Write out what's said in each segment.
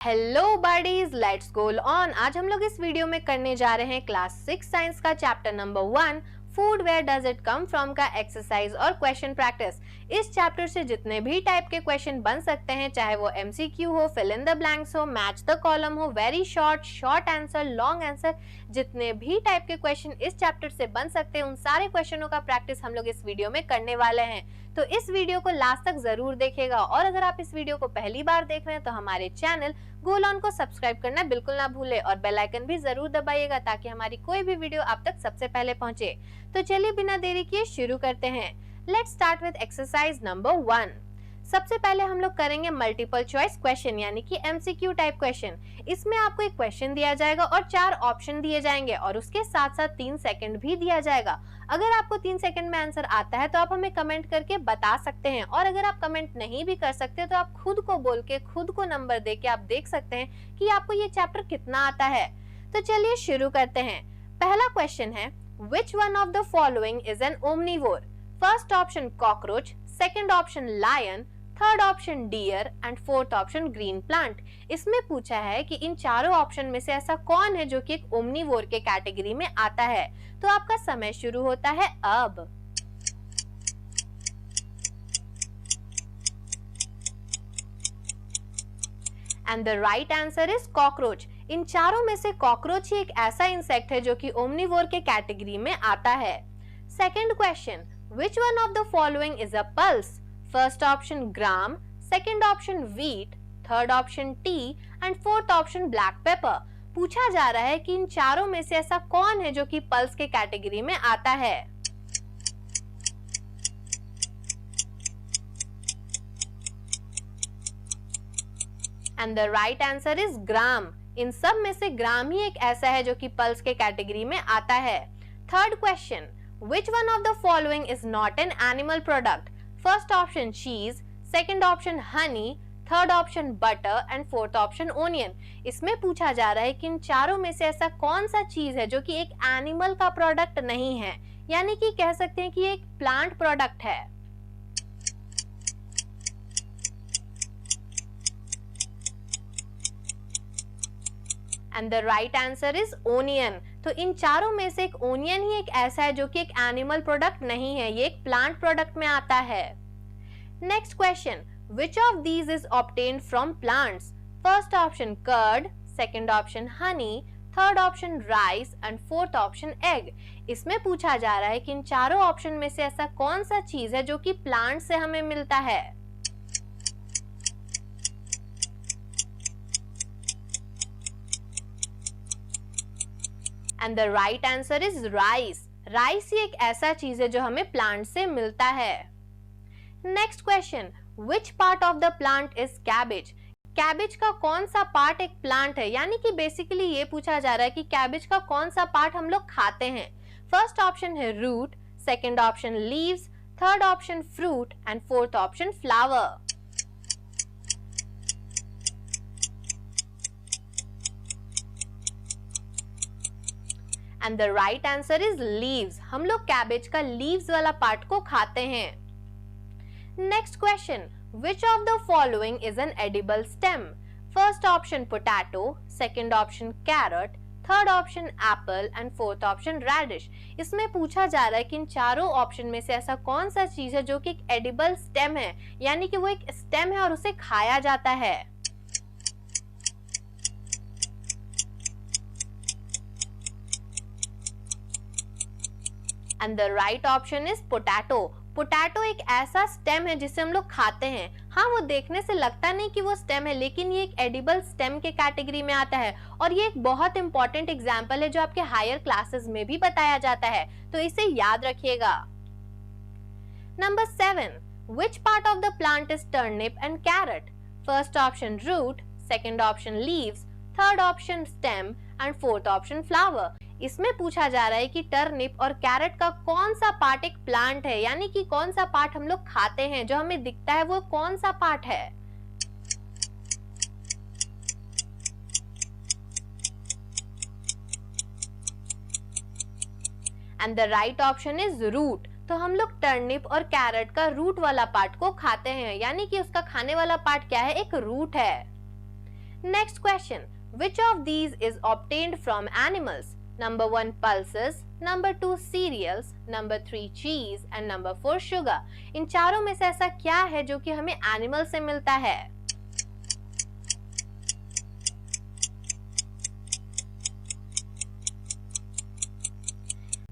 Hello buddies, let's go on. आज हम लोग इस वीडियो में करने जा रहे हैं क्लास 6 साइंस का chapter number 1 food where does it come from का एक्सरसाइज और क्वेश्चन प्रैक्टिस। इस चैप्टर से जितने भी टाइप के क्वेश्चन बन सकते हैं, चाहे वो एमसीक्यू हो, फिल इन द ब्लैंक्स हो, मैच द कॉलम हो, very short answer, long answer, जितने भी टाइप के क्वेश्चन इस चैप्टर से बन सकते हैं, उन सारे क्वेश्चनों का प्रैक्टिस हम लोग इस वीडियो में करने वाले हैं। तो इस वीडियो को लास्ट तक जरूर देखिएगा। और अगर आप इस वीडियो को पहली बार देख रहे हैं तो हमारे चैनल गोलॉन को सब्सक्राइब करना बिल्कुल ना भूले और बेल आइकन भी जरूर दबाइएगा ताकि हमारी कोई भी वीडियो आप तक सबसे पहले पहुंचे। तो चलिए बिना देरी किए शुरू करते हैं। Let's start with exercise number 1। सबसे पहले हम लोग करेंगे मल्टीपल चॉइस क्वेश्चन यानी कि एमसीक्यू टाइप क्वेश्चन। इसमें आपको एक क्वेश्चन दिया जाएगा और 4 ऑप्शन दिए जाएंगे और उसके साथ साथ 3 सेकंड भी दिया जाएगा। अगर आपको 3 सेकंड में आंसर आता है तो आप हमें कमेंट करके बता सकते हैं, और अगर आप कमेंट नहीं भी कर सकते तो आप खुद को बोल के खुद को नंबर दे के आप देख सकते हैं कि आपको ये चैप्टर कितना आता है। तो चलिए शुरू करते हैं। पहला क्वेश्चन है, which one of the following is an omnivore? First option cockroach, second option lion, third option deer and fourth option green plant. इसमें पूछा है कि इन चारों ऑप्शन में से ऐसा कौन है जो कि एक ओमनीवोर के कैटेगरी में आता है। तो आपका समय शुरू होता है अब। And the right answer is cockroach. इन चारों में से कॉकरोच ही एक ऐसा इंसेक्ट है जो कि ओमनीवोर के कैटेगरी में आता है। Second question, which one of the following is a pulse? First option gram, second option wheat, third option T and fourth option black pepper. पूछा जा रहा है कि इन चारों में से ऐसा कौन है जो कि पल्स के कैटेगरी में आता है। And the right answer is gram. इन सब में से ग्राम ही एक ऐसा है जो कि पल्स के कैटेगरी में आता है। Third question, which one of the following is not an animal product? First option cheese, second option honey, third option butter and fourth option onion. इसमें पूछा जा रहा है कि इन चारों में से ऐसा कौन सा चीज है जो कि एक एनिमल का प्रोडक्ट नहीं है, यानी कि कह सकते हैं कि एक प्लांट प्रोडक्ट है। And the right answer is onion. तो इन चारों में से एक ओनियन ही एक ऐसा है जो कि एक एनिमल प्रोडक्ट नहीं है, ये एक प्लांट प्रोडक्ट में आता है। Next question, which of these is obtained from plants? First option curd, second option honey, third option rice and fourth option egg. इसमें पूछा जा रहा है कि इन चारों ऑप्शन में से ऐसा कौन सा चीज है जो कि प्लांट से हमें मिलता है। And the right answer is rice. Rice ही एक ऐसा चीज है जो हमें प्लांट से मिलता है। Next question, which part of the plant is cabbage? Cabbage का कौन सा पार्ट एक प्लांट है, यानी कि बेसिकली ये पूछा जा रहा है कि कैबेज का कौन सा पार्ट हम लोग खाते हैं। फर्स्ट ऑप्शन है root, second option leaves, third option fruit and fourth option flower. And the right answer is leaves. हम लोग कैबेज का लीव्स वाला पार्ट को खाते हैं। Next question, which of the following is an edible stem? First option potato, second option carrot, third option apple and fourth option radish. इसमें पूछा जा रहा है कि इन चारों ऑप्शन में से ऐसा कौन सा चीज है जो कि एक एडिबल स्टेम है, यानी कि वो एक स्टेम है और उसे खाया जाता है। And the right option is potato. Potato एक ऐसा स्टेम है जिसे हम लोग खाते हैं। हाँ, वो देखने से लगता नहीं कि वो स्टेम है, लेकिन ये एक एडिबल स्टेम के कैटेगरी में आता है और ये एक बहुत इंपॉर्टेंट एग्जाम्पल है जो आपके हायर क्लासेस में भी बताया जाता है, तो इसे याद रखिएगा। Number 7, which part of the plant is turnip and carrot? First option root, second option leaves, third option stem and fourth option flower. इसमें पूछा जा रहा है कि टर्निप और कैरेट का कौन सा पार्ट एक प्लांट है, यानी कि कौन सा पार्ट हम लोग खाते हैं, जो हमें दिखता है वो कौन सा पार्ट है। And the right option is root. तो हम लोग टर्निप और कैरेट का रूट वाला पार्ट को खाते हैं, यानी कि उसका खाने वाला पार्ट क्या है, एक रूट है। Next question. Which of these is obtained from animals? Number 1 pulses, number 2 cereals, number 3 cheese and number 4 sugar. इन चारों में से ऐसा क्या है जो कि हमें एनिमल से मिलता है?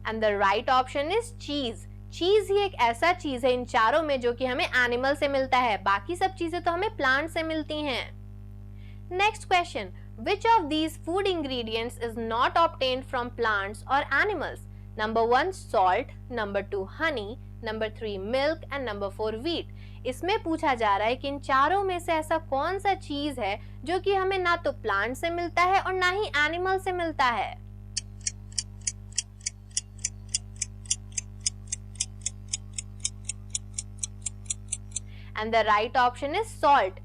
And the right option is cheese. चीज ही एक ऐसा चीज है इन चारों में जो कि हमें एनिमल से मिलता है, बाकी सब चीजें तो हमें प्लांट से मिलती हैं। Next question, which of these food ingredients is not obtained from plants or animals? Number 1 salt, number 2 honey, number 3 milk and number 4 wheat. इसमें पूछा जा रहा है कि इन चारों में से ऐसा कौन सा चीज है जो कि हमें ना तो प्लांट से मिलता है और ना ही एनिमल से मिलता है। And the right option is salt.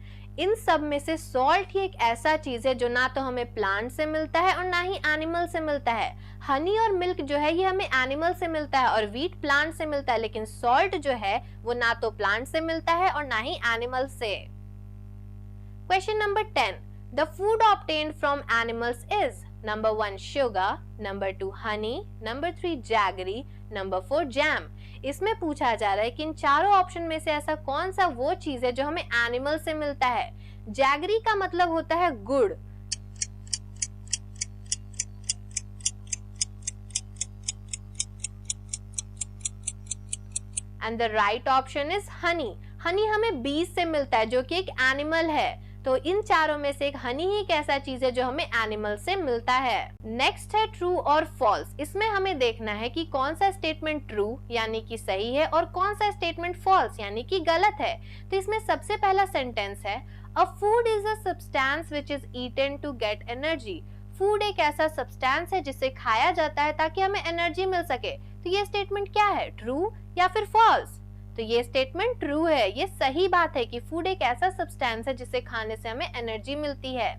इन सब में से सॉल्ट ही एक ऐसा चीज है जो ना तो हमें प्लांट से मिलता है और ना ही एनिमल से मिलता है। हनी और मिल्क जो है ये हमें एनिमल से मिलता है और व्हीट प्लांट से मिलता है, लेकिन सॉल्ट जो है वो ना तो प्लांट से मिलता है और ना ही एनिमल से। Question number 10, the food obtained from animals is number 1 sugar, number 2 Honey, number 3 jaggery, number 4 jam. इसमें पूछा जा रहा है कि इन चारों ऑप्शन में से ऐसा कौन सा वो चीज है जो हमें एनिमल से मिलता है। जैगरी का मतलब होता है गुड़, and the right option is Honey. Honey हमें बीज से मिलता है जो कि एक एनिमल है, तो इन चारों में से एक हनी ही एक ऐसा चीज है जो हमें एनिमल से मिलता है। नेक्स्ट है ट्रू और फॉल्स। इसमें हमें देखना है कि कौन सा स्टेटमेंट ट्रू यानी कि सही है और कौन सा स्टेटमेंट फॉल्स यानी कि गलत है। तो इसमें सबसे पहला सेंटेंस है, a food is a substance which is eaten to get energy. Food एक ऐसा सब्सटेंस है जिसे खाया जाता है ताकि हमें एनर्जी मिल सके। तो ये स्टेटमेंट क्या है, ट्रू या फिर फॉल्स? तो ये स्टेटमेंट ट्रू है, ये सही बात है कि फूड एक ऐसा सब्सटेंस है जिसे खाने से हमें एनर्जी मिलती है।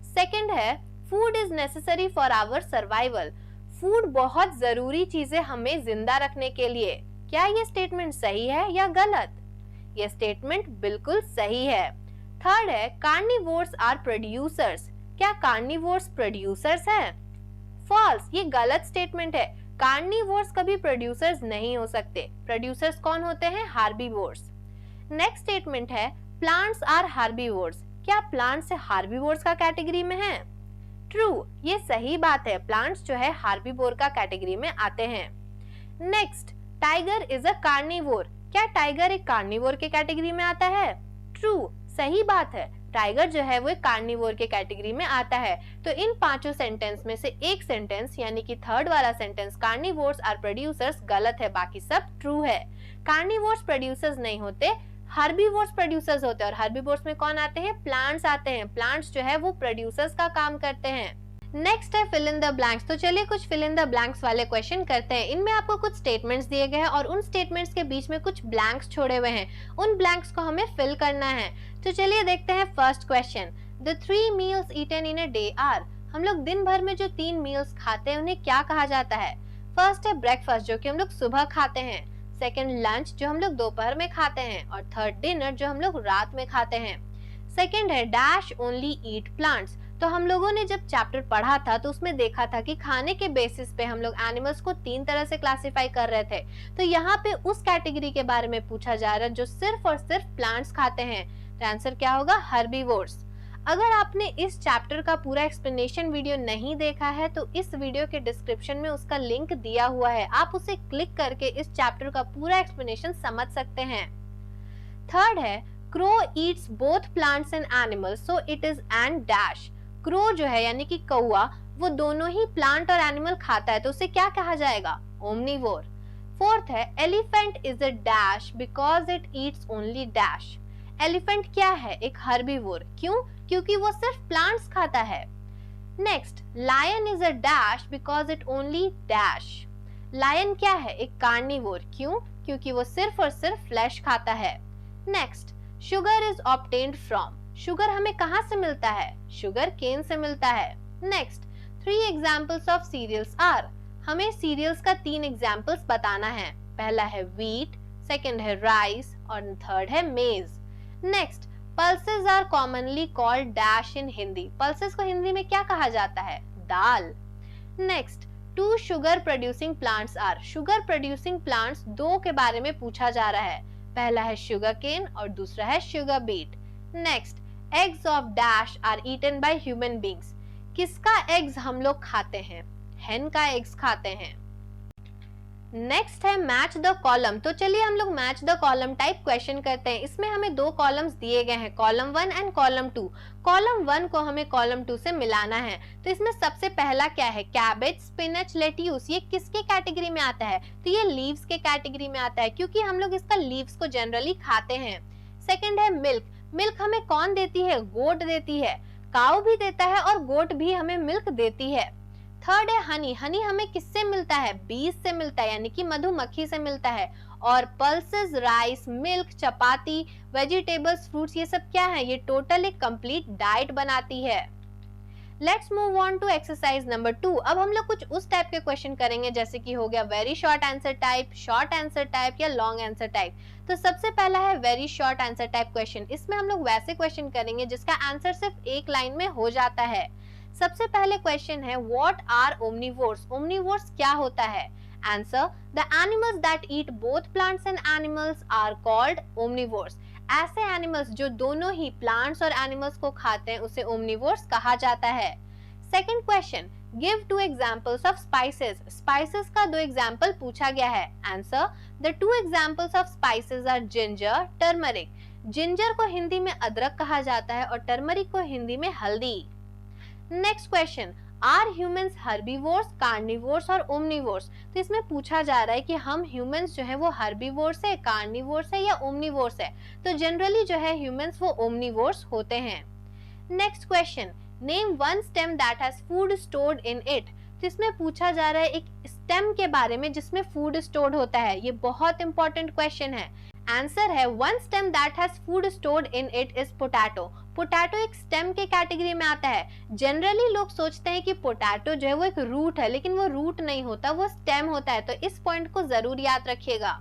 सेकंड है, food is necessary for our survival. Food बहुत जरूरी चीज है हमें जिंदा रखने के लिए। क्या ये स्टेटमेंट सही है या गलत? ये स्टेटमेंट बिल्कुल सही है। थर्ड है, कार्निवोर्स आर प्रोड्यूसर्स। क्या कार्निवोर्स प्रोड्यूसर्स हैं? फॉल्स, ये गलत स्टेटमेंट है। कार्निवोर्स कभी प्रोड्यूसर्स नहीं हो सकते। प्रोड्यूसर्स कौन होते हैं? हार्बीवोर्स। नेक्स्ट स्टेटमेंट है, प्लांट्स आर हार्बीवोर्स। क्या प्लांट्स हार्बीवोर्स का कैटेगरी में है? ट्रू, ये सही बात है, प्लांट्स जो है हार्बीवोर का कैटेगरी में आते हैं। Next, tiger is a carnivore. क्या टाइगर एक कार्निवोर के कैटेगरी में आता है? ट्रू, सही बात है, टाइगर जो है वो एक कार्निवोर के कैटेगरी में आता है। तो इन पांचों सेंटेंस में से एक सेंटेंस यानी कि थर्ड वाला सेंटेंस, कार्निवोर्स आर प्रोड्यूसर्स, गलत है, बाकी सब ट्रू है। कार्निवोर्स प्रोड्यूसर्स नहीं होते, हर्बीवोर्स प्रोड्यूसर्स होते हैं। और हर्बीवोर्स में कौन आते हैं? प्लांट्स आते हैं। प्लांट्स जो है वो प्रोड्यूसर्स का काम करते हैं। नेक्स्ट है फिल इन द ब्लैंक्स। तो चलिए कुछ फिल इन द ब्लैंक्स वाले क्वेश्चन करते हैं। इनमें आपको कुछ स्टेटमेंट्स दिए गए हैं और उन स्टेटमेंट्स के बीच में कुछ ब्लैंक्स छोड़े हुए हैं। उन ब्लैंक्स को हमें फिल करना है। तो चलिए देखते हैं first question, the 3 meals eaten in a day are. हम लोग दिन भर में जो 3 मील्स खाते हैं उन्हें क्या कहा जाता है? फर्स्ट है ब्रेकफास्ट जो कि हम लोग सुबह खाते हैं, सेकंड लंच जो हम लोग दोपहर में खाते हैं, और थर्ड डिनर जो हम लोग रात में खाते हैं। सेकंड है डैश ओनली ईट प्लांट्स। तो हम लोगों ने जब चैप्टर पढ़ा था तो उसमें देखा था कि खाने के बेसिस पे हम लोग एनिमल्स को 3 तरह से क्लासिफाई कर रहे थे। तो यहाँ पे उस कैटेगरी के बारे में पूछा जा रहा है जो सिर्फ और सिर्फ प्लांट्स खाते हैं। तो आंसर क्या होगा? हर्बीवोर्स। अगर आपने इस चैप्टर का पूरा एक्सप्लेनेशन वीडियो नहीं देखा है तो इस वीडियो के डिस्क्रिप्शन में उसका लिंक दिया हुआ है, आप उसे क्लिक करके इस चैप्टर का पूरा एक्सप्लेनेशन समझ सकते हैं। थर्ड है crow Yeats both plants and animals so it is and dash. Crow जो है यानी कि कौवा, वो दोनों ही प्लांट और एनिमल खाता है, तो उसे क्या कहा जाएगा? ओमनीवोर। फोर्थ है elephant is a dash because it eats only dash. Elephant क्या है? एक हर्बीवोर। क्यों? क्योंकि वो सिर्फ प्लांट्स खाता है। Next, lion is a dash because it only dash. Lion क्या है? एक कार्निवोर। क्यों? क्योंकि वो सिर्फ और सिर्फ फ्लैश खाता है। Next, sugar is obtained from. Sugar हमें कहां से मिलता है? शुगर केन से मिलता है। Next, 3 examples of cereals are. हमें सीरियल्स का 3 एग्जांपल्स बताना है। पहला है व्हीट, सेकंड है राइस और थर्ड है maize. Next, pulses are commonly called dash in Hindi. Pulses को हिंदी में क्या कहा जाता है? दाल। Next, two sugar producing plants are. Sugar producing plants दो के बारे में पूछा जा रहा है। पहला है शुगर केन और दूसरा है sugar beet. Next, eggs of dash are eaten by human beings. किसका एग्स हम लोग खाते हैं? हेन का एग्स खाते हैं। नेक्स्ट है मैच द कॉलम। तो चलिए हम लोग match the column type question करते हैं। इसमें हमें दो कॉलम्स दिए गए हैं, कॉलम 1 एंड कॉलम 2। कॉलम 1 को हमें कॉलम 2 से मिलाना है। तो इसमें सबसे पहला क्या है? Cabbage, spinach, lettuce. ये किसके कैटेगरी में आता है? तो ये लीव्स के कैटेगरी में आता है, क्योंकि हम लोग इसका लीव्स को जनरली खाते हैं। सेकेंड है मिल्क। मिल्क हमें कौन देती है? गोट देती है। काऊ भी देता है और गोट भी हमें मिल्क देती है। थर्ड है हनी। हनी हमें किससे मिलता है? बीज से मिलता है, यानी कि मधुमक्खी से मिलता है। और पल्सेस, राइस, मिल्क, चपाती, वेजिटेबल्स, फ्रूट्स, ये सब क्या है? ये टोटल एक कंप्लीट डाइट बनाती है। Let's move on to exercise number 2। अब हम लोग कुछ उस टाइप के क्वेश्चन करेंगे जैसे कि हो गया very short answer type, short answer type या लॉन्ग आंसर टाइप। तो सबसे पहला है very short answer type question. इसमें हम लोग वैसे क्वेश्चन करेंगे जिसका आंसर सिर्फ एक लाइन में हो जाता है। सबसे पहले क्वेश्चन है व्हाट आर ओमनिवोर्स। ओमनिवोर्स क्या होता है? Answer, the animals that eat both plants and animals are called omnivores. ऐसे एनिमल्स जो दोनों ही प्लांट्स और एनिमल्स को खाते हैं उसे ओमनिवोर्स कहा जाता है। Second question, give two examples of spices. Spices का दो एग्जांपल पूछा गया है। Answer, the two examples of spices are ginger, turmeric. Ginger को हिंदी में अदरक कहा जाता है और टर्मरिक को हिंदी में हल्दी। Next question, are humans herbivores, carnivores और ओमनिवोर्स। तो इसमें पूछा जा रहा है कि हम ह्यूमंस जो है वो हर्बीवोर्स है, कार्निवोर्स है या ओमनिवोर्स है। तो जनरली जो है ह्यूमंस वो ओमनिवोर्स होते हैं। Next question, name one stem that has food stored in it. तो इसमें पूछा जा रहा है एक स्टेम के बारे में जिसमें फूड स्टोर्ड होता है। ये बहुत इंपॉर्टेंट क्वेश्चन है। आंसर है one stem that has food stored in it is potato. Potato एक स्टेम के कैटेगरी में आता है। जनरली लोग सोचते हैं कि पोटैटो जो है वो एक रूट है, लेकिन वो रूट नहीं होता, वो स्टेम होता है। तो इस पॉइंट को जरूर याद रखिएगा।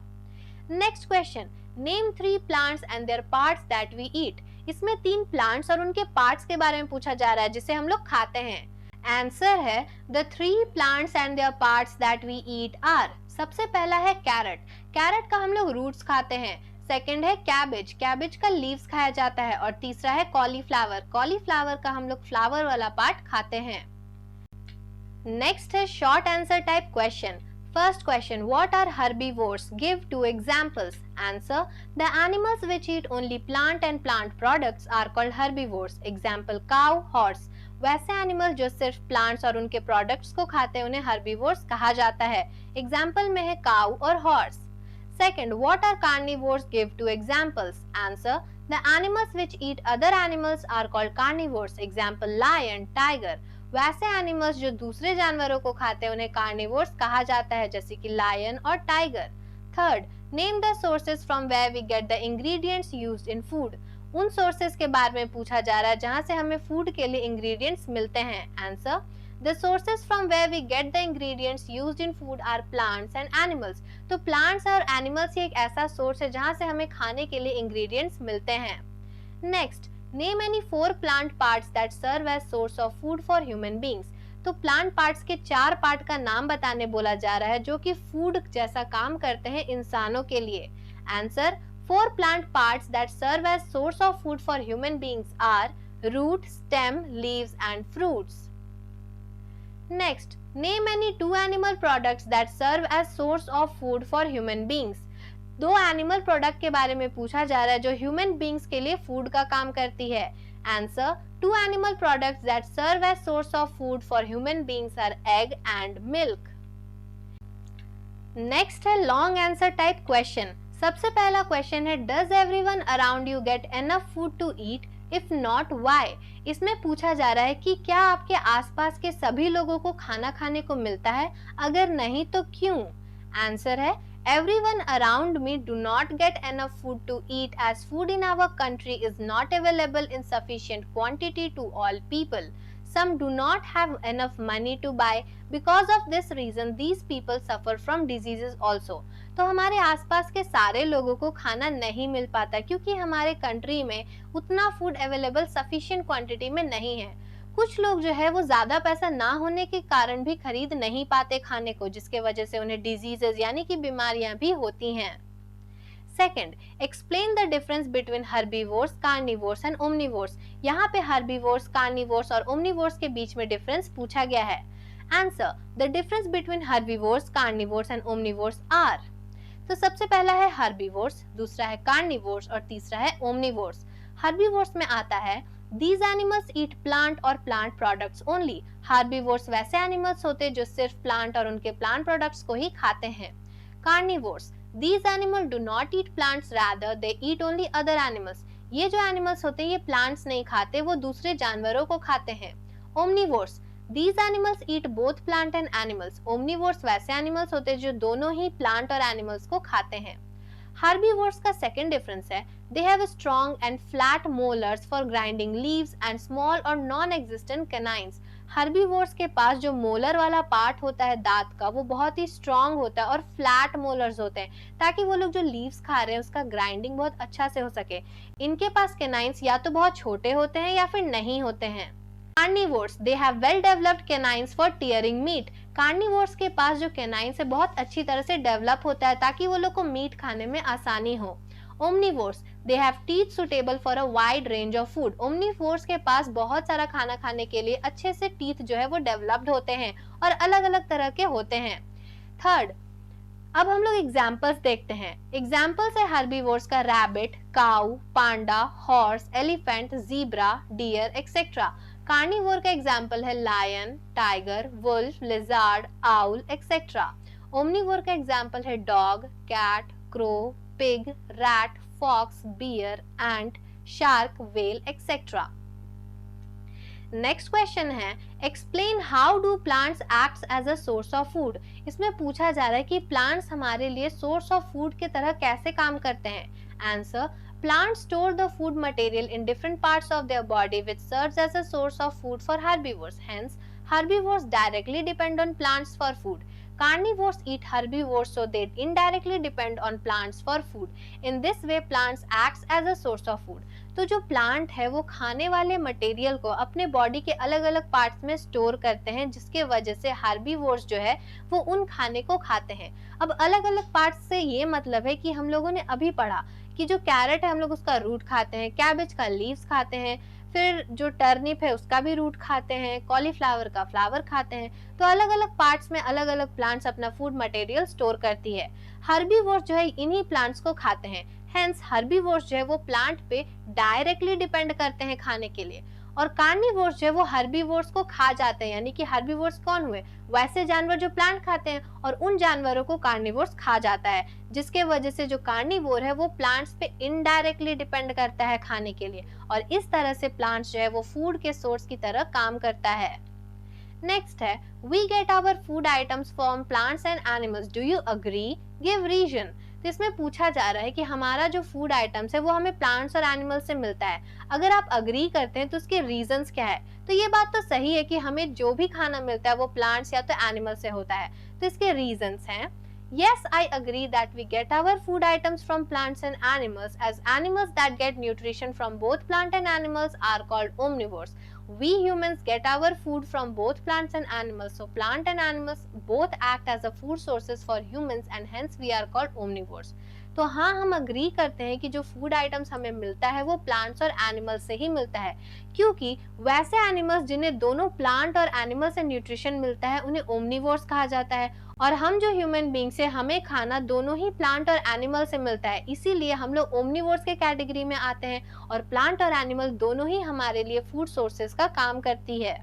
Next question, name 3 plants and their parts that we eat. इसमें 3 प्लांट्स और उनके पार्ट्स के बारे में पूछा जा रहा है जिसे हम लोग खाते हैं। आंसर है the 3 plants and their parts that we eat are. सबसे पहला है कैरेट। कैरेट का हम लोग रूट्स खाते हैं। सेकंड है कैबेज। कैबेज का लीव्स खाया जाता है। और तीसरा है कॉलीफ्लावर। कॉलीफ्लावर का हम लोग फ्लावर वाला पार्ट खाते हैं। नेक्स्ट है short answer type question. First question, what are herbivores? Give 2 examples. Answer, the animals which eat only plant and plant products are called herbivores. Example, cow, horse. वैसे animal जो सिर्फ plants और उनके products को खाते हैं उन्हें हर्बीवोर्स कहा जाता है। एग्जाम्पल में है काउ और horse. Second, what are carnivores? Give 2 examples. Answer, the animals which eat other animals are called carnivores. Example, lion, tiger. वैसे एनिमल्स जो दूसरे जानवरों को खाते हैं उन्हें कार्निवोर्स कहा जाता है, जैसे कि लायन और tiger. Third, name the sources from where we get the ingredients used in food. उन सोर्सेज के बारे में पूछा जा रहा है जहां से हमें फूड के लिए इंग्रेडिएंट्स मिलते हैं। Answer, the sources from where we get the ingredients used in food are plants and animals. तो प्लांट्स और एनिमल्स ही एक ऐसा सोर्स है जहां से हमें खाने के लिए इंग्रेडिएंट्स मिलते हैं। Next, Name any 4 plant parts that serve as source of food for human beings. तो प्लांट पार्ट्स के 4 पार्ट का नाम बताने बोला जा रहा है जो कि फूड जैसा काम करते हैं इंसानों के लिए। Answer, 4 plant parts that serve as source of food for human beings are root, stem, leaves and fruits. Next, name any 2 animal products that serve as source of food for human beings. 2 animal product के बारे में पूछा जा रहा है जो human beings के लिए फूड का काम करती है। Answer, 2 animal products that serve as source of food for human beings are egg and milk. Next है लॉन्ग आंसर टाइप क्वेश्चन। सबसे पहला क्वेश्चन है, does everyone around you get enough food to eat? If not, why? इसमें पूछा जा रहा है कि क्या आपके आसपास के सभी लोगों को खाना खाने को मिलता है? अगर नहीं तो क्यों? आंसर है, everyone around me do not get enough food to eat as food in our country is not available in sufficient quantity to all people. Some do not have enough money to buy. Because of this reason, these people suffer from diseases also. तो हमारे आसपास के सारे लोगों को खाना नहीं मिल पाता क्योंकि हमारे कंट्री में उतना फूड अवेलेबल सफिशिएंट क्वांटिटी में नहीं है। कुछ लोग जो है वो ज्यादा पैसा ना होने के कारण भी खरीद नहीं पाते खाने को, जिसके वजह से उन्हें डिजीजेस यानी कि बीमारियां भी होती हैं। Second, explain the difference between herbivores, carnivores and omnivores. यहाँ पे हर्बीवोर्स, कार्निवोर्स और ओमनिवोर्स के बीच में डिफरेंस पूछा गया है। Answer, the difference between herbivores, carnivores and omnivores are. तो सबसे पहला है हर्बीवोर्स, दूसरा है कार्निवोर्स और तीसरा है ओमनिवोर्स। हर्बीवोर्स में आता है These animals eat plant और plant products only. Herbivores वैसे एनिमल्स होते हैं जो सिर्फ प्लांट और उनके प्लांट प्रोडक्ट्स को ही खाते हैं। Carnivores, these animals do not eat plants, rather they eat only other animals. ये जो एनिमल्स होते हैं ये प्लांट्स नहीं खाते, वो दूसरे जानवरों को खाते हैं। Omnivores, these animals eat both plant and animals. Omnivores वैसे एनिमल्स होते हैं जो दोनों ही प्लांट और एनिमल्स को खाते हैं। Herbivores का सेकेंड डिफरेंस है they have strong and flat molars for grinding leaves and small or non-existent canines. Herbivores के पास जो मोलर वाला पार्ट होता है दांत का वो बहुत ही स्ट्रॉन्ग होता है और फ्लैट मोलर्स होते हैं ताकि वो लोग जो लीव्स खा रहे हैं उसका ग्राइंडिंग बहुत अच्छा से हो सके। इनके पास कैनाइन्स या तो बहुत छोटे होते हैं या फिर नहीं होते हैं। Carnivores, they have well developed canines for tearing meat. Carnivores के पास जो कैनाइन्स है बहुत अच्छी तरह से डेवलप होता है ताकि वो लोग को मीट खाने में आसानी हो। Omnivores, they have teeth suitable for a wide range of food. Omnivores के पास बहुत सारा खाना खाने के लिए अच्छे से टीथ जो है वो डेवलप्ड होते हैं और अलग अलग तरह के होते हैं। थर्ड, अब हम लोग एग्जाम्पल्स देखते हैं। एग्जाम्पल्स है हर्बीवोर्स का rabbit, cow, panda, horse, elephant, zebra, deer etcetera. Carnivore का एग्जाम्पल है lion, tiger, wolf, lizard, owl etcetera. Omnivore का एग्जाम्पल है dog, cat, crow, pig, rat, fox, bear, ant, shark, whale etcetera. Next question है explain how do plants acts as a source of food. इसमें पूछा जा रहा है कि plants हमारे लिए सोर्स ऑफ फूड की तरह कैसे काम करते हैं। Answer, plants store the food material in different parts of their body which serves as a source of food for herbivores. Hence, herbivores directly depend on plants for food. Carnivores eat herbivores so they indirectly depend on plants for food. In this way, plants acts as a source of food. तो जो plant है वो खाने वाले material को अपने body के अलग अलग पार्ट्स में स्टोर करते हैं जिसके वजह से हार्बीवोर्स जो है वो उन खाने को खाते हैं। अब अलग अलग पार्ट्स से ये मतलब है कि हम लोगों ने अभी पढ़ा कि जो कैरेट है हम लोग उसका रूट खाते हैं, कैबेज का लीव्स खाते हैं, फिर जो टर्निप है उसका भी रूट खाते हैं, कॉलीफ्लावर का फ्लावर खाते हैं। तो अलग अलग पार्ट्स में अलग अलग प्लांट्स अपना फूड मटेरियल स्टोर करती है। हर्बीवोर्स जो है इन्हीं प्लांट्स को खाते हैं। हेंस हर्बीवोर्स जो है वो प्लांट पे डायरेक्टली डिपेंड करते हैं खाने के लिए, और कार्निवोर्स जो है वो हर्बीवोर्स को खा जाते हैं। यानी कि हर्बीवोर्स कौन हुए? वैसे जानवर जो प्लांट खाते हैं, और उन जानवरों को कार्निवोर्स खा जाता है, जिसके वजह से जो कार्निवोर है वो प्लांट्स पे इनडायरेक्टली डिपेंड करता है खाने के लिए, और इस तरह से प्लांट्स जो है वो फूड के सोर्स की तरह काम करता है। नेक्स्ट है we get our food items from plants and animals, do you agree? Give reason. तो इसमें पूछा जा रहा है कि हमारा जो फूड आइटम्स है वो हमें प्लांट्स और एनिमल्स से मिलता है। अगर आप अग्री करते हैं तो उसके रीजंस क्या है? तो ये बात तो सही है कि हमें जो भी खाना मिलता है वो प्लांट्स या तो एनिमल से होता है। तो इसके रीजंस हैं Yes, I agree that we get our food items from plants and animals, as animals that get nutrition from both plant and animals are called omnivores. We humans get our food from both plants and animals, so plant and animals both act as a food sources for humans and hence we are called omnivores. तो हाँ, हम agree करते हैं कि जो food items हमें मिलता है वो प्लांट्स और एनिमल्स से ही मिलता है, क्योंकि वैसे एनिमल्स जिन्हें दोनों प्लांट और एनिमल से न्यूट्रिशन मिलता है उन्हें ओमनिवोर्स कहा जाता है, और हम जो ह्यूमन बींग्स है हमें खाना दोनों ही प्लांट और एनिमल से मिलता है, इसीलिए हम लोग ओमनिवोर्स के कैटेगरी में आते हैं, और प्लांट और एनिमल दोनों ही हमारे लिए फूड सोर्सेज का काम करती है।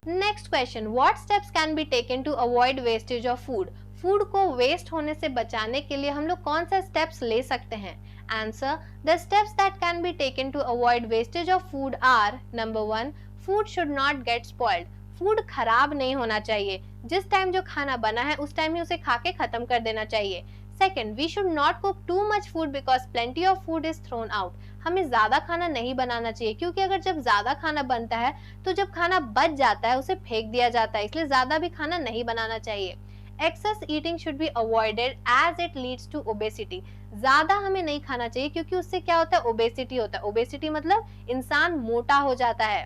Next question, what steps can be taken to avoid wastage of food? Food को वेस्ट होने से बचाने के लिए हम लोग कौन सा स्टेप्स ले सकते हैं? Answer, the steps that can be taken to avoid wastage of food are, number 1, food should not get spoiled. Food खराब नहीं होना चाहिए, जिस टाइम जो खाना बना है उस टाइम ही उसे खा के खत्म कर देना चाहिए। Second, we should not cook too much food because plenty of food is thrown out. हमें ज्यादा खाना नहीं बनाना चाहिए, क्योंकि अगर जब ज्यादा खाना बनता है तो जब खाना बच जाता है उसे फेंक दिया जाता है, इसलिए ज्यादा भी खाना नहीं बनाना चाहिए। Excess eating should be avoided as it leads to obesity. ज्यादा हमें नहीं खाना चाहिए क्योंकि उससे क्या होता है, ओबेसिटी होता है। ओबेसिटी मतलब इंसान मोटा हो जाता है।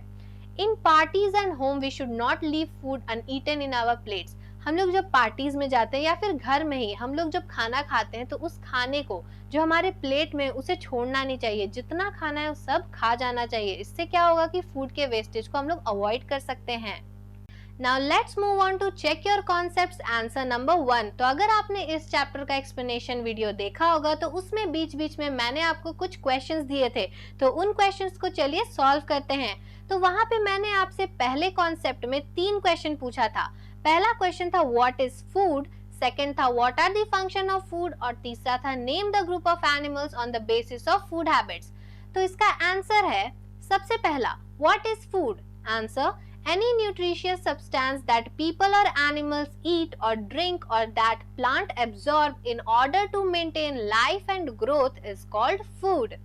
In parties and home we should not leave food uneaten in our plates. हम लोग जब पार्टीज में जाते हैं या फिर घर में ही हम लोग जब खाना खाते हैं तो उस खाने को जो हमारे प्लेट में उसे छोड़ना नहीं चाहिए। जितना खाना है वो सब खा जाना चाहिए। इससे क्या होगा कि फूड के वेस्टेज को हम लोग अवॉइड कर सकते हैं। Now let's move on to check your concepts answer number 1। तो अगर आपने इस चैप्टर का एक्सप्लेनेशन वीडियो देखा होगा तो उसमें बीच बीच में मैंने आपको कुछ क्वेश्चंस दिए थे, तो उन क्वेश्चंस को चलिए सॉल्व करते हैं। तो वहां पे मैंने आपसे पहले कॉन्सेप्ट में 3 क्वेश्चन पूछा था। पहला क्वेश्चन था व्हाट इज फूड, सेकंड था what are the function of food, और तीसरा था name the group of animals on the basis of food habits. तो इसका आंसर है सबसे पहला what is food. Answer any nutritious substance that people or animals eat or drink or that plant absorb in order to maintain life and growth is called food.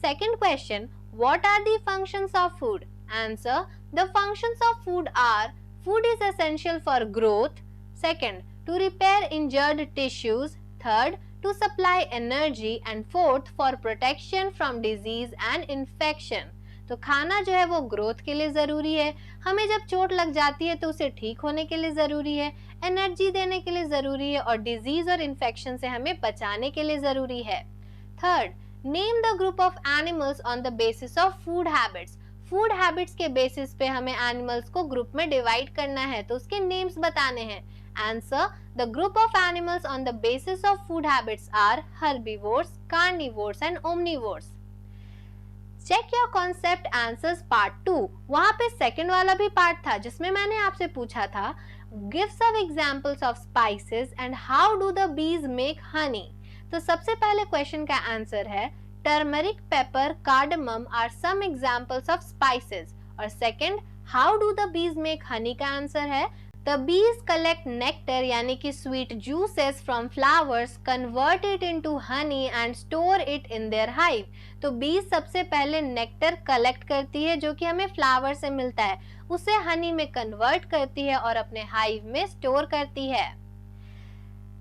Second question, what are the functions of food? Answer, the functions of food are food is essential for growth, second to repair injured tissues, third to supply energy, and fourth for protection from disease and infection। तो खाना जो है वो growth के लिए जरूरी है, हमें जब चोट लग जाती है तो उसे ठीक होने के लिए जरूरी है, एनर्जी देने के लिए जरूरी है, और डिजीज और इन्फेक्शन से हमें बचाने के लिए जरूरी है। Third, name the group of animals on the basis of food habits. Food habits के बेसिस पे हमें एनिमल्स को ग्रुप में डिवाइड करना है, तो उसके नेम्स बताने हैं। Answer, the group of animals on the basis of food habits are herbivores, carnivores and omnivores. Check your concept answers part 2। वहां पे सेकंड वाला भी पार्ट था जिसमें मैंने आपसे पूछा था give some examples of spices and how do the bees make honey. तो सबसे पहले क्वेश्चन का आंसर है turmeric, pepper, cardamom are some examples of spices, और second how do the bees make honey का आंसर है The bees collect nectar यानी कि sweet juices from flowers, convert it into honey and store it in their hive। तो bees सबसे पहले nectar collect करती है जो कि हमें फ्लावर से मिलता है, उसे हनी में कन्वर्ट करती है और अपने हाइव में स्टोर करती है।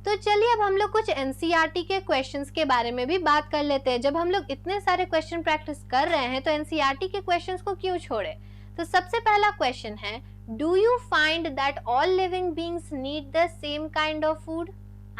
तो चलिए अब हम लोग कुछ एनसीईआरटी के क्वेश्चंस के बारे में भी बात कर लेते हैं। जब हम लोग इतने सारे क्वेश्चन प्रैक्टिस कर रहे हैं तो एनसीईआरटी के क्वेश्चंस को क्यों छोड़े। तो सबसे पहला क्वेश्चन है Do you find that all living beings need the same kind of food?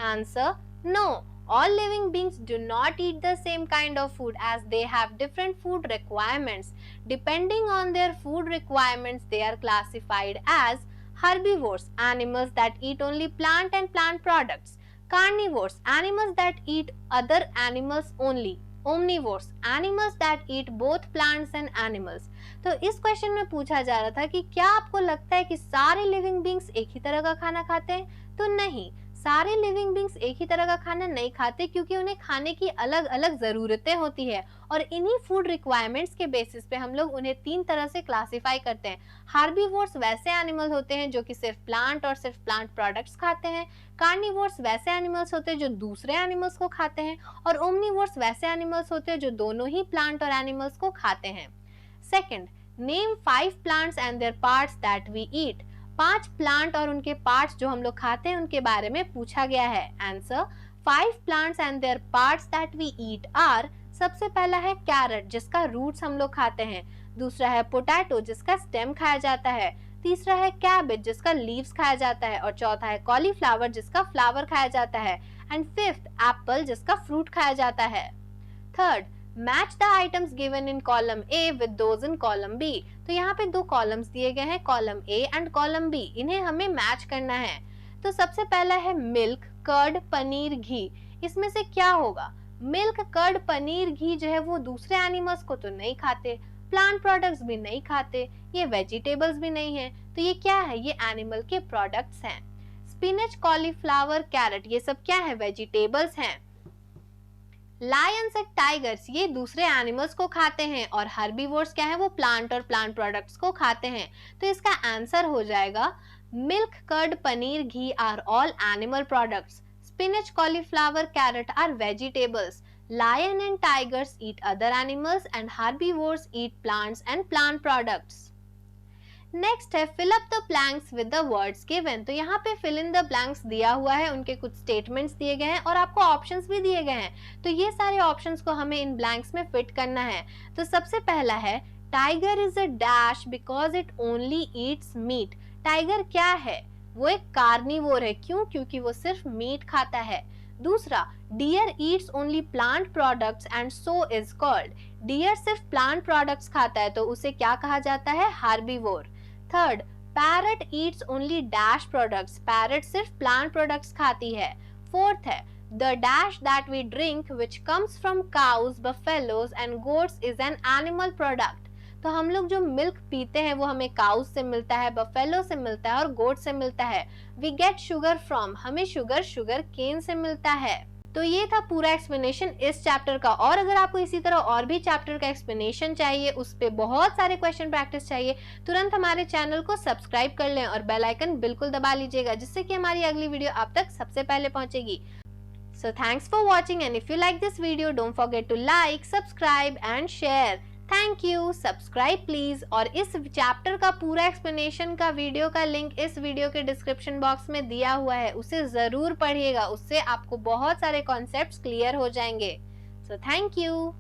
Answer, no. All living beings do not eat the same kind of food as they have different food requirements. Depending on their food requirements, they are classified as herbivores, animals that eat only plant and plant products. Carnivores, animals that eat other animals only. Omnivores, animals that eat both plants and animals। तो इस question में पूछा जा रहा था कि क्या आपको लगता है कि सारे लिविंग बींग्स एक ही तरह का खाना खाते हैं? तो नहीं, सारे लिविंग बींग्स एक ही तरह का खाना नहीं खाते, क्योंकि उन्हें खाने की अलग अलग जरूरतें होती है और इन्हीं फूड रिक्वायरमेंट्स के बेसिस पे हम लोग उन्हें 3 तरह से क्लासिफाई करते हैं। हार्बीवोर्स वैसे एनिमल होते हैं जो कि सिर्फ प्लांट और सिर्फ प्लांट प्रोडक्ट्स खाते हैं, कार्निवोर्स वैसे एनिमल्स होते हैं जो दूसरे एनिमल्स को खाते हैं, और ओमनीवोर्स वैसे एनिमल्स होते हैं जो दोनों ही प्लांट और एनिमल्स को खाते हैं। Second, name 5 plants and their parts that we eat. 5 plant और उनके पार्ट्स जो हम लोग खाते हैं उनके बारे में पूछा गया है। Answer, 5 plants and their parts that we eat are, सबसे पहला है कैरेट जिसका रूट्स हम लोग खाते हैं, दूसरा है पोटैटो जिसका स्टेम खाया जाता है, तीसरा है कैबेज जिसका लीव्स खाया जाता है, और चौथा है कॉलीफ्लावर जिसका फ्लावर खाया जाता है, एंड फिफ्थ एप्पल जिसका फ्रूट खाया जाता है। Third, match the items given in column A with those in column B. तो यहाँ पे 2 कॉलम्स दिए गए हैं, column A and column B, इन्हें हमें मैच करना है। तो सबसे पहला है मिल्क, कर्ड, पनीर, घी। इसमें से क्या होगा? मिल्क, कर्ड, पनीर, घी जो है वो दूसरे एनिमल्स को तो नहीं खाते, प्लांट प्रोडक्ट्स भी नहीं खाते, ये वेजिटेबल्स भी नहीं है, तो ये क्या है? ये एनिमल के प्रोडक्ट्स हैं। स्पिनच, कॉलीफ्लावर, कैरेट ये सब क्या है? वेजिटेबल्स हैं। लायंस एंड टाइगर्स ये दूसरे एनिमल्स को खाते हैं, और हर्बीवोर्स क्या है? वो प्लांट और प्लांट प्रोडक्ट्स को खाते हैं। तो इसका आंसर हो जाएगा milk, curd, paneer, ghee are all animal products, spinach, cauliflower, carrot are vegetables, Lion and tigers eat other animals and herbivores eat plants and plant products. Next है fill up the blanks with the words given. तो यहाँ पे fill in the blanks दिया हुआ है, उनके कुछ statements दिए गए हैं और आपको ऑप्शंस भी दिए गए हैं। तो ये सारे ऑप्शंस को हमें इन ब्लैंक्स में फिट करना है। तो सबसे पहला है tiger is a dash because it only eats meat. Tiger क्या है? वो एक कार्निवोर है। क्यों? क्योंकि वो सिर्फ मीट खाता है। दूसरा, deer eats only plant products and so is called. Deer सिर्फ प्लांट प्रोडक्ट्स खाता है तो उसे क्या कहा जाता है? Herbivore. Third, parrot eats only dash products. Parrot सिर्फ प्लांट प्रोडक्ट्स खाती है। फोर्थ है the dash that we drink which comes from cows, buffaloes and goats is an animal product. तो हम लोग जो मिल्क पीते हैं वो हमें काउज से मिलता है, बफेलो से मिलता है और गोट से मिलता है। वी गेट शुगर फ्रॉम, हमें शुगर केन से मिलता है। तो ये था पूरा एक्सप्लेनेशन इस चैप्टर का। और अगर आपको इसी तरह और भी चैप्टर का एक्सप्लेनेशन चाहिए, उस पे बहुत सारे क्वेश्चन प्रैक्टिस चाहिए, तुरंत हमारे चैनल को सब्सक्राइब कर लें और बेल आइकन बिल्कुल दबा लीजिएगा, जिससे कि हमारी अगली वीडियो आप तक सबसे पहले पहुंचेगी। So thanks for watching, and if you like this video, don't forget to like, subscribe and share. Thank you. Subscribe please. और इस चैप्टर का पूरा एक्सप्लेनेशन का वीडियो का लिंक इस वीडियो के डिस्क्रिप्शन बॉक्स में दिया हुआ है, उसे जरूर पढ़िएगा, उससे आपको बहुत सारे कॉन्सेप्ट्स क्लियर हो जाएंगे। So thank you.